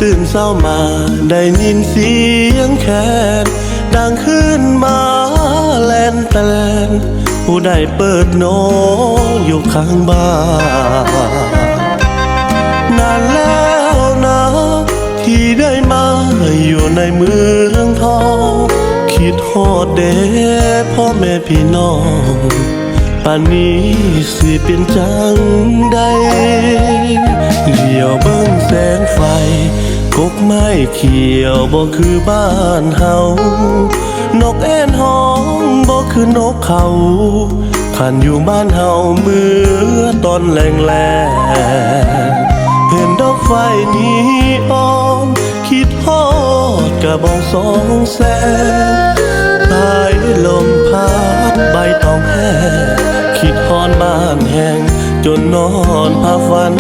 ตื่นเศร้ามาได้ยินเสียงแคนดังขึ้นมาแลนแต่แลนผู้ใดเปิดโนอยู่ข้างบ้านนานแล้วนะที่ได้มาอยู่ในเมืองทองคิดฮอดเด้พ่อแม่พี่น้องป่านนี้สิเป็นจังใดเหลียวเบิ่งแสงไฟกกไม้เขียวบ่คือบ้านเฮานกแอ่นห้องบ่คือนกเขาขันอยู่บ้านเฮาเมื่อตอนแลงเห็นดอกไฟนี้ออมคิดฮอดกะบองสองแสงสายลมพัดใบตองแห้งคิดฮอดบ้านแห้งจนนอนพาฝัน